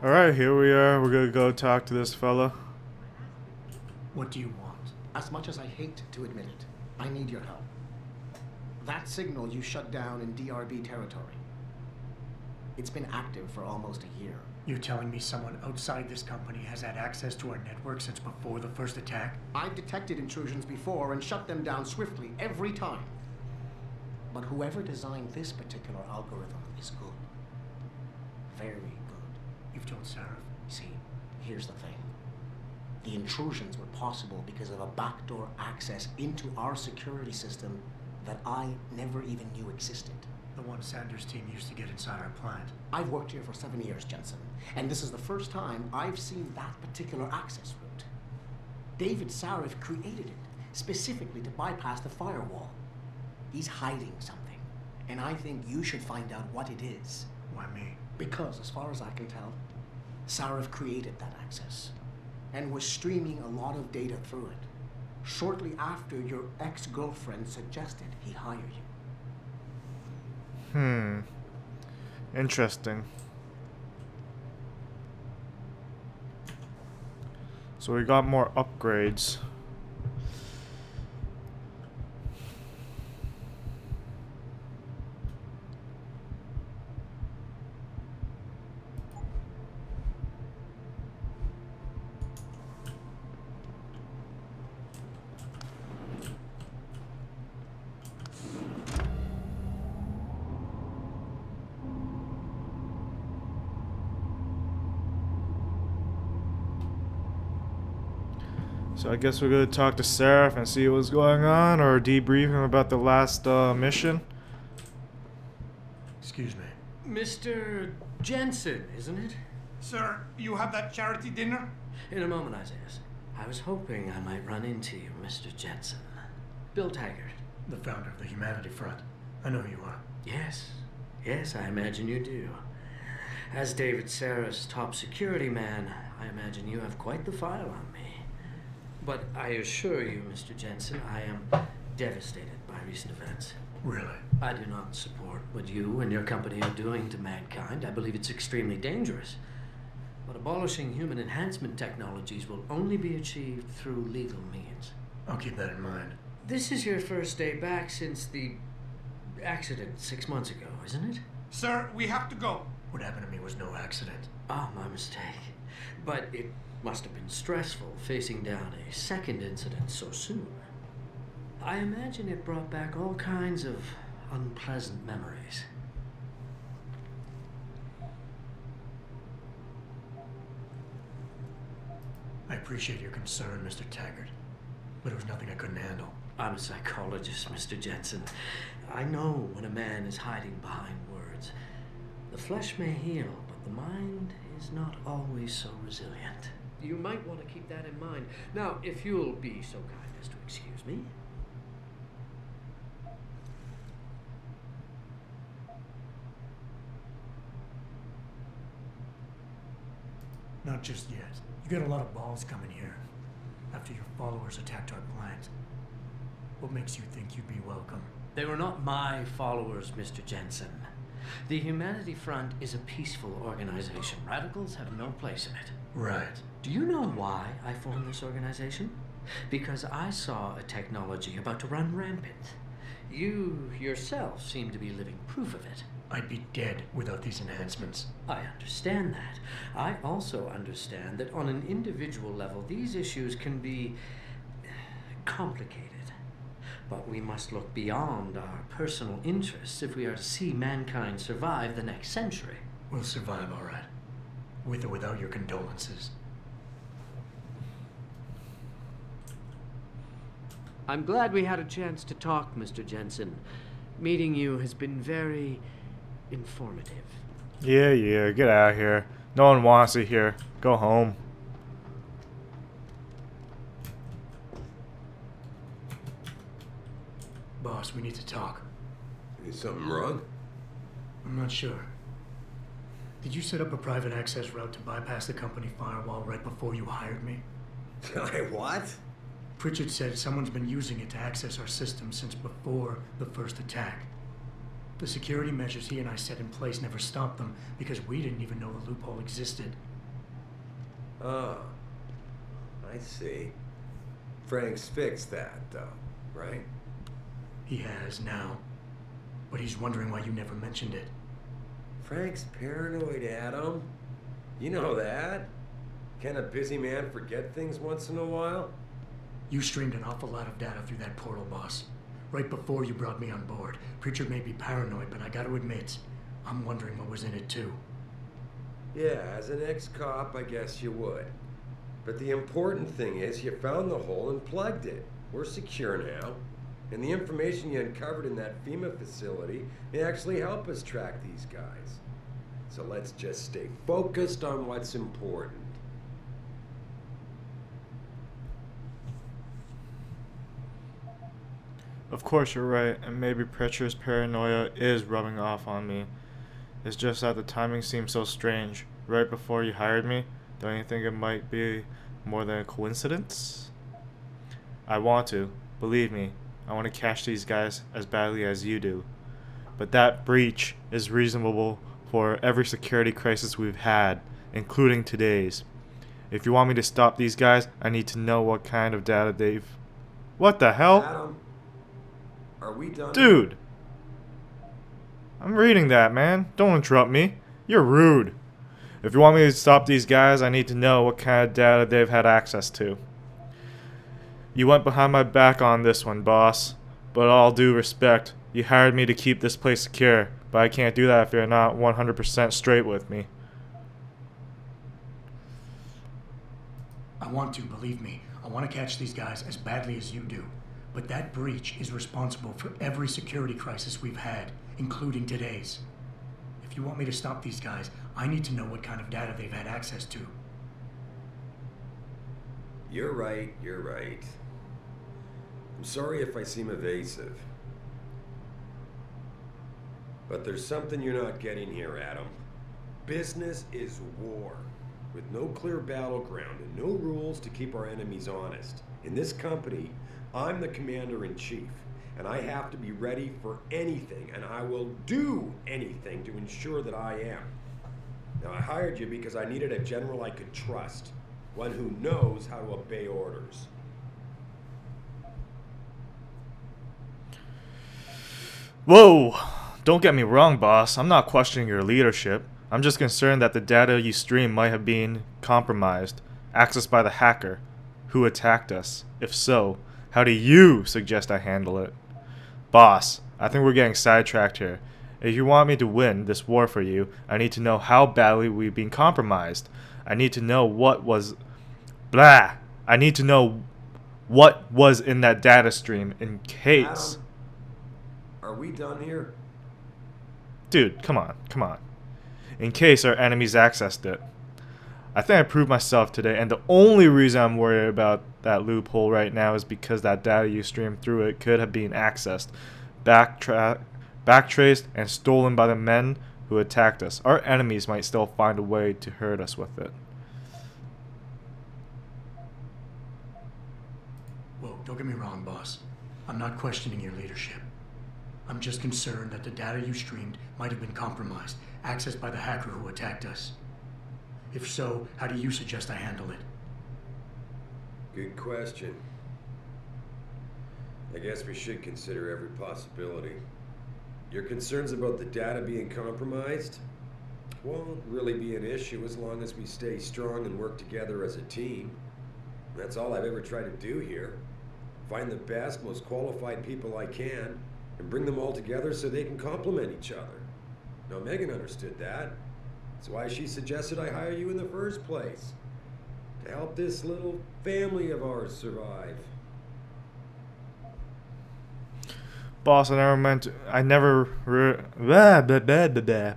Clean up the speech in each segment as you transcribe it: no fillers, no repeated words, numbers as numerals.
Alright, here we are. We're gonna go talk to this fella. What do you want? As much as I hate to admit it, I need your help. That signal you shut down in DRB territory. It's been active for almost a year. You're telling me someone outside this company has had access to our network since before the first attack? I've detected intrusions before and shut them down swiftly every time. But whoever designed this particular algorithm is good. Very good. You've told Sarah? See, here's the thing. The intrusions were possible because of a backdoor access into our security system that I never even knew existed. The one Sanders' team used to get inside our plant. I've worked here for 7 years, Jensen, and this is the first time I've seen that particular access route. David Sarif created it specifically to bypass the firewall. He's hiding something, and I think you should find out what it is. Why me? Because, as far as I can tell, Sarif created that access and was streaming a lot of data through it shortly after your ex-girlfriend suggested he hire you. Interesting. So we got more upgrades. So I guess we're gonna talk to Seraph and see what's going on, or debrief him about the last mission. Excuse me. Mr. Jensen, isn't it? Sir, you have that charity dinner? In a moment, Isaiah. I was hoping I might run into you, Mr. Jensen. Bill Taggart. The founder of the Humanity Front. I know who you are. Yes. Yes, I imagine you do. As David Sarah's top security man, I imagine you have quite the file on me. But I assure you, Mr. Jensen, I am devastated by recent events. Really? I do not support what you and your company are doing to mankind. I believe it's extremely dangerous. But abolishing human enhancement technologies will only be achieved through legal means. I'll keep that in mind. This is your first day back since the accident 6 months ago, isn't it? Sir, we have to go. What happened to me was no accident. Ah, my mistake. But it must have been stressful facing down a second incident so soon. I imagine it brought back all kinds of unpleasant memories. I appreciate your concern, Mr. Taggart, but it was nothing I couldn't handle. I'm a psychologist, Mr. Jensen. I know when a man is hiding behind words. The flesh may heal, but the mind is not always so resilient. You might want to keep that in mind. Now, if you'll be so kind as to excuse me. Not just yet. You got a lot of balls coming here after your followers attacked our plant. What makes you think you'd be welcome? They were not my followers, Mr. Jensen. The Humanity Front is a peaceful organization. Radicals have no place in it. Right. Do you know why I formed this organization? Because I saw a technology about to run rampant. You yourself seem to be living proof of it. I'd be dead without these enhancements. I understand that. I also understand that on an individual level, these issues can be complicated. But we must look beyond our personal interests if we are to see mankind survive the next century. We'll survive, all right. With or without your condolences. I'm glad we had a chance to talk, Mr. Jensen. Meeting you has been very informative. Yeah, get out of here. No one wants you here. Go home. Boss, we need to talk. Is something wrong? I'm not sure. Did you set up a private access route to bypass the company firewall right before you hired me? What? Pritchard said someone's been using it to access our system since before the first attack. The security measures he and I set in place never stopped them because we didn't even know the loophole existed. Oh, I see. Frank's fixed that, though, right? He has now. But he's wondering why you never mentioned it. Frank's paranoid, Adam. You know that. Can a busy man forget things once in a while? You streamed an awful lot of data through that portal, boss. Right before you brought me on board. Preacher may be paranoid, but I gotta admit, I'm wondering what was in it too. Yeah, as an ex-cop, I guess you would. But the important thing is you found the hole and plugged it. We're secure now. And the information you uncovered in that FEMA facility may actually help us track these guys. So let's just stay focused on what's important. Of course you're right, and maybe Preacher's paranoia is rubbing off on me. It's just that the timing seems so strange. Right before you hired me, don't you think it might be more than a coincidence? I want to, believe me, I want to catch these guys as badly as you do. But that breach is reasonable for every security crisis we've had, including today's. If you want me to stop these guys, I need to know what kind of data they've... What the hell? Adam, are we done? Dude! I'm reading that, man. Don't interrupt me. You're rude. If you want me to stop these guys, I need to know what kind of data they've had access to. You went behind my back on this one, boss. But all due respect, you hired me to keep this place secure, but I can't do that if you're not 100% straight with me. I want to, believe me. I want to catch these guys as badly as you do. But that breach is responsible for every security crisis we've had, including today's. If you want me to stop these guys, I need to know what kind of data they've had access to. You're right, you're right. I'm sorry if I seem evasive. But there's something you're not getting here, Adam. Business is war, with no clear battleground and no rules to keep our enemies honest. In this company, I'm the commander-in-chief, and I have to be ready for anything, and I will do anything to ensure that I am. Now, I hired you because I needed a general I could trust, one who knows how to obey orders. Whoa! Don't get me wrong, boss. I'm not questioning your leadership. I'm just concerned that the data you stream might have been compromised, accessed by the hacker who attacked us. If so, how do you suggest I handle it? Boss, I think we're getting sidetracked here. If you want me to win this war for you, I need to know how badly we've been compromised. I need to know what was... Blah! I need to know what was in that data stream in case... Adam, are we done here? Dude, come on, come on. In case our enemies accessed it. I think I proved myself today, and the only reason I'm worried about that loophole right now is because that data you streamed through it could have been accessed, backtraced, and stolen by the men who attacked us. Our enemies might still find a way to hurt us with it. Whoa, don't get me wrong, boss. I'm not questioning your leadership. I'm just concerned that the data you streamed might have been compromised, accessed by the hacker who attacked us. If so, how do you suggest I handle it? Good question. I guess we should consider every possibility. Your concerns about the data being compromised won't really be an issue as long as we stay strong and work together as a team. That's all I've ever tried to do here. Find the best, most qualified people I can, and bring them all together so they can complement each other. Now, Megan understood that. That's why she suggested I hire you in the first place. To help this little family of ours survive. Boss, I never meant to,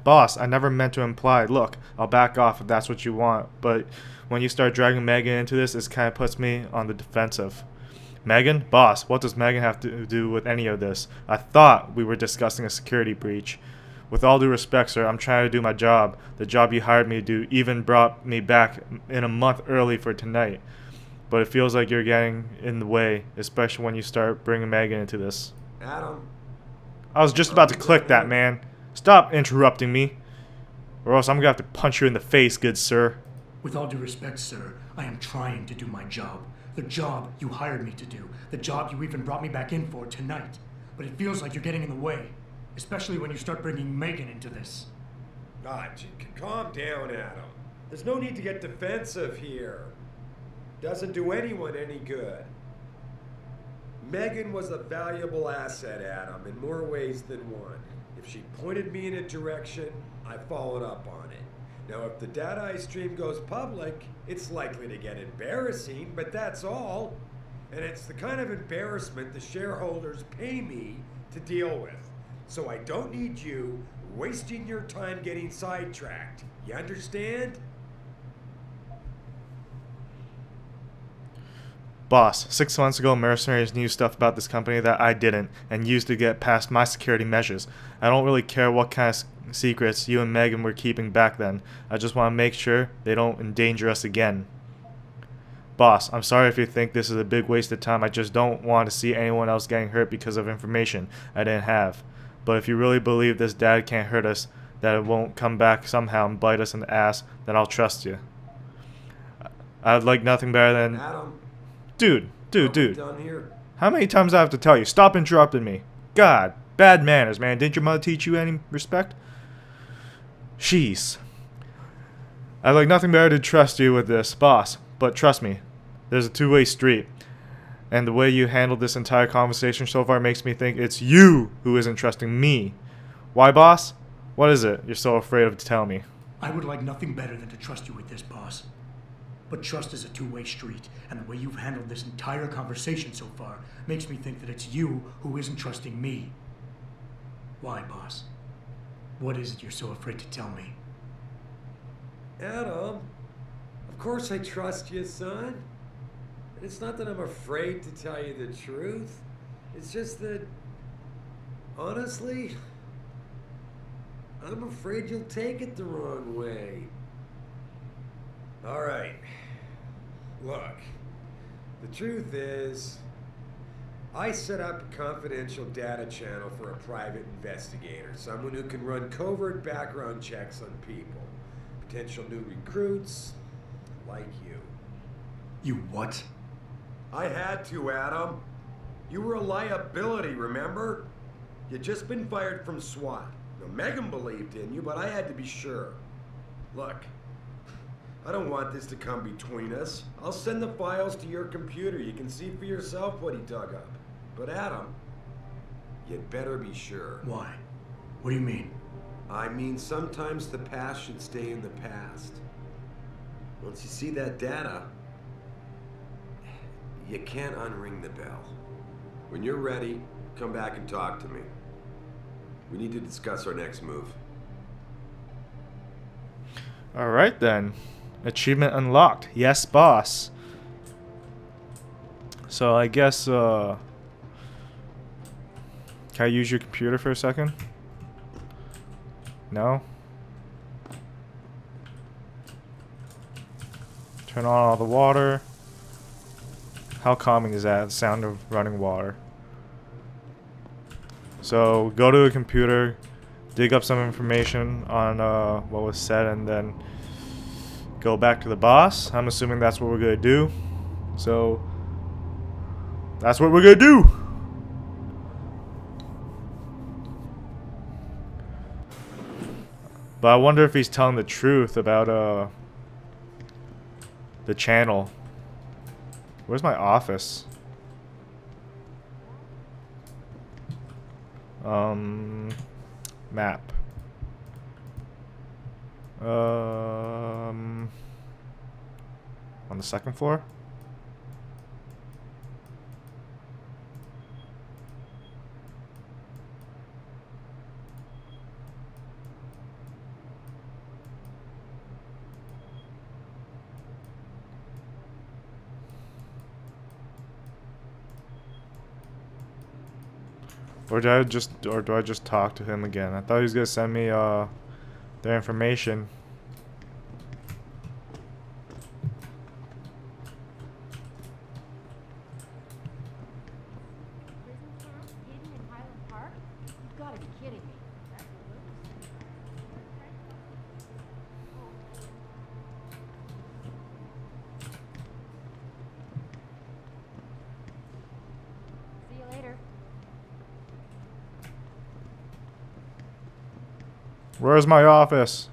Boss, I never meant to imply, look, I'll back off if that's what you want, but when you start dragging Megan into this, it kind of puts me on the defensive. Megan? Boss, what does Megan have to do with any of this? I thought we were discussing a security breach. With all due respect, sir, I'm trying to do my job. The job you hired me to do even brought me back in a month early for tonight. But it feels like you're getting in the way, especially when you start bringing Megan into this. Adam. I was just about to click that, man. Stop interrupting me, or else I'm gonna have to punch you in the face, good sir. With all due respect, sir, I am trying to do my job. The job you hired me to do. The job you even brought me back in for tonight. But it feels like you're getting in the way. Especially when you start bringing Megan into this. Calm down, Adam. There's no need to get defensive here. Doesn't do anyone any good. Megan was a valuable asset, Adam, in more ways than one. If she pointed me in a direction, I followed up on it. Now, if the data I stream goes public, it's likely to get embarrassing, but that's all. And it's the kind of embarrassment the shareholders pay me to deal with. So I don't need you wasting your time getting sidetracked. You understand? Boss, 6 months ago, mercenaries knew stuff about this company that I didn't, and used to get past my security measures. I don't really care what kind of secrets you and Megan were keeping back then. I just want to make sure they don't endanger us again. Boss, I'm sorry if you think this is a big waste of time. I just don't want to see anyone else getting hurt because of information I didn't have. But if you really believe this dad can't hurt us, that it won't come back somehow and bite us in the ass, then I'll trust you. I'd like nothing better than... Adam. Dude. Done here. How many times do I have to tell you? Stop interrupting me. God, bad manners, man. Didn't your mother teach you any respect? Jeez. I'd like nothing better to trust you with this, boss. But trust me, there's a two-way street. And the way you handled this entire conversation so far makes me think it's you who isn't trusting me. Why, boss? What is it you're so afraid of to tell me? I would like nothing better than to trust you with this, boss. But trust is a two-way street, and the way you've handled this entire conversation so far makes me think that it's you who isn't trusting me. Why, boss? What is it you're so afraid to tell me? Adam, of course I trust you, son. And it's not that I'm afraid to tell you the truth. It's just that, honestly, I'm afraid you'll take it the wrong way. All right. Look, the truth is, I set up a confidential data channel for a private investigator, someone who can run covert background checks on people, potential new recruits, like you. You what? I had to, Adam. You were a liability, remember? You'd just been fired from SWAT. Now, Megan believed in you, but I had to be sure. Look, I don't want this to come between us. I'll send the files to your computer. You can see for yourself what he dug up. But Adam, you'd better be sure. Why? What do you mean? I mean, sometimes the past should stay in the past. Once you see that data, you can't unring the bell. When you're ready, come back and talk to me. We need to discuss our next move. Alright then. Achievement unlocked. Yes, boss. So I guess, can I use your computer for a second? No? Turn on all the water. How calming is that? The sound of running water. So go to a computer, dig up some information on what was said, and then go back to the boss. I'm assuming that's what we're gonna do. So that's what we're gonna do. But I wonder if he's telling the truth about the channel. Where's my office? Map. On the second floor? Or do I just talk to him again? I thought he was gonna send me their information. Where's my office?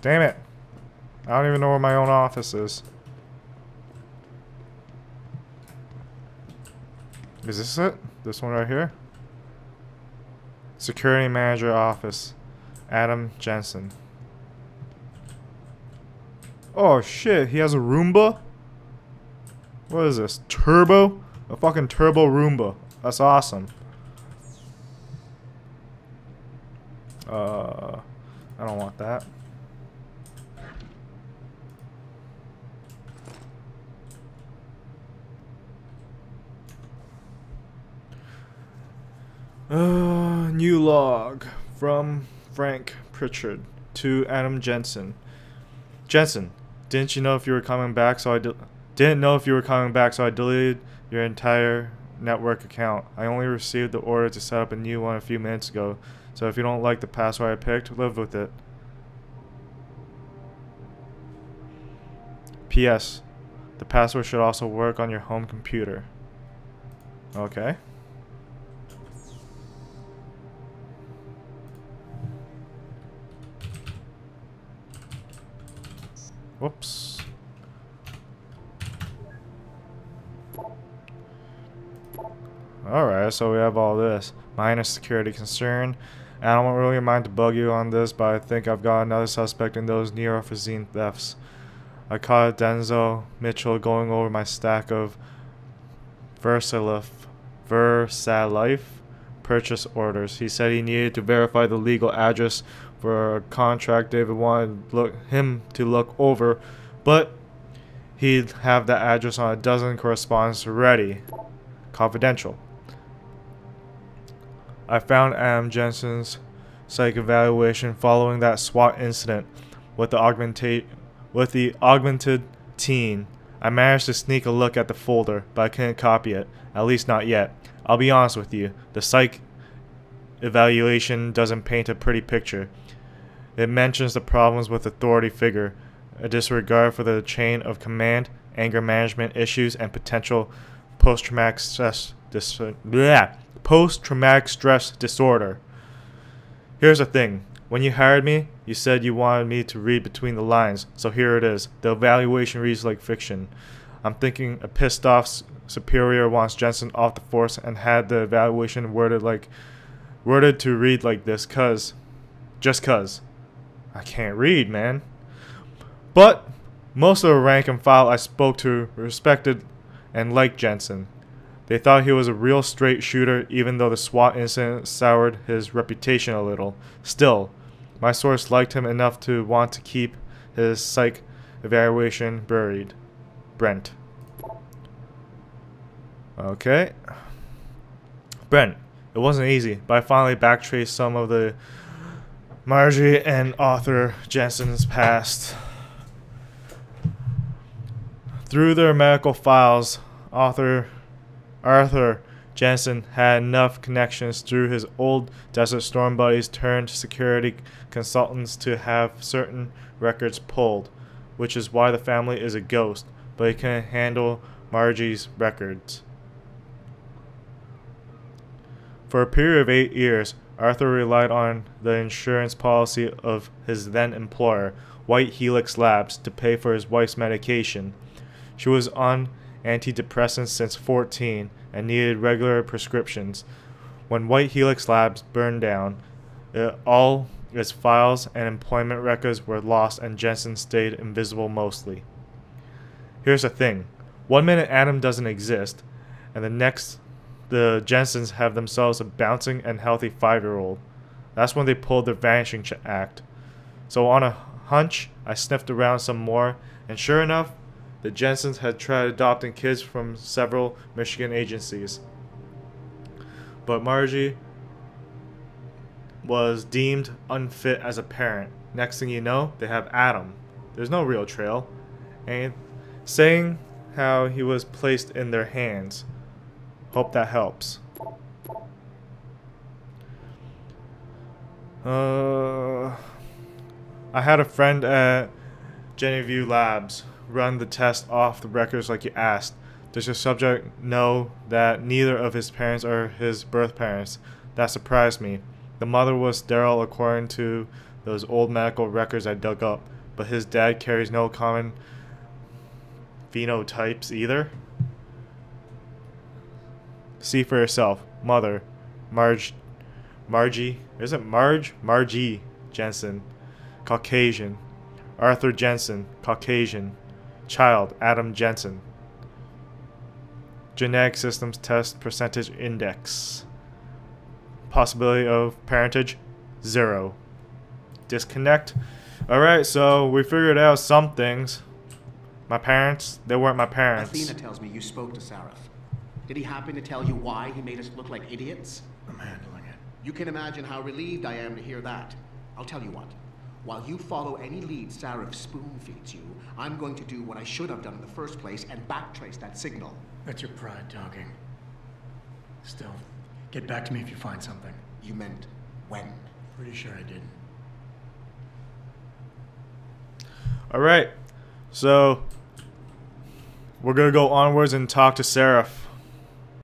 Damn it. I don't even know where my own office is. Is this it? This one right here? Security Manager Office. Adam Jensen. Oh shit, he has a Roomba? What is this? Turbo? A fucking turbo Roomba. That's awesome. I don't want that. New log from Frank Pritchard to Adam Jensen. Jensen, didn't know if you were coming back, so I deleted your entire network account. I only received the order to set up a new one a few minutes ago, so if you don't like the password I picked, live with it. P.S. The password should also work on your home computer. Okay. Whoops. Alright, so we have all this. Minor security concern. I don't really mind to bug you on this, but I think I've got another suspect in those neo-physine thefts. I caught Denzel Mitchell going over my stack of Versalife purchase orders. He said he needed to verify the legal address for a contract David wanted him to look over, but he'd have that address on a dozen correspondence ready. Confidential. I found Adam Jensen's psych evaluation following that SWAT incident with the augmented teen. I managed to sneak a look at the folder, but I couldn't copy it, at least not yet. I'll be honest with you, the psych evaluation doesn't paint a pretty picture. It mentions the problems with authority figure, a disregard for the chain of command, anger management issues, and potential post-traumatic stress disorder. Here's the thing. When you hired me, you said you wanted me to read between the lines, so here it is. The evaluation reads like fiction. I'm thinking a pissed off superior wants Jensen off the force and had the evaluation worded to read like this just cause. I can't read, man. But most of the rank and file I spoke to respected and liked Jensen. They thought he was a real straight shooter, even though the SWAT incident soured his reputation a little. Still, my source liked him enough to want to keep his psych evaluation buried. Brent. Okay. Brent. It wasn't easy, but I finally backtraced some of the Margie and Arthur Jensen's past. Through their medical files, Arthur Jensen had enough connections through his old Desert Storm buddies turned security consultants to have certain records pulled, which is why the family is a ghost, but he couldn't handle Margie's records. For a period of 8 years, Arthur relied on the insurance policy of his then employer, White Helix Labs, to pay for his wife's medication. She was on antidepressants since 14 and needed regular prescriptions. When White Helix Labs burned down, all its files and employment records were lost and Jensen stayed invisible mostly. Here's the thing. 1 minute Adam doesn't exist, and the next the Jensens have themselves a bouncing and healthy 5-year-old. That's when they pulled their vanishing act. So on a hunch, I sniffed around some more, and sure enough, the Jensens had tried adopting kids from several Michigan agencies. But Margie was deemed unfit as a parent. Next thing you know, they have Adam. There's no real trail. And saying how he was placed in their hands. Hope that helps. I had a friend at Genevieve Labs run the test off the records like you asked. Does your subject know that neither of his parents are his birth parents? That surprised me. The mother was sterile according to those old medical records I dug up, but his dad carries no common phenotypes either. See for yourself. Mother, Margie Jensen, Caucasian. Arthur Jensen, Caucasian. Child, Adam Jensen. Genetic systems test percentage index. Possibility of parentage, 0. Disconnect. Alright, so we figured out some things. My parents, they weren't my parents. Athena tells me you spoke to Sarif. Did he happen to tell you why he made us look like idiots? I'm handling it. You can imagine how relieved I am to hear that. I'll tell you what. While you follow any lead Sarif spoon feeds you, I'm going to do what I should have done in the first place and backtrace that signal. That's your pride talking. Still, get back to me if you find something. You meant when? Pretty sure I didn't. Alright, so we're gonna go onwards and talk to Seraph.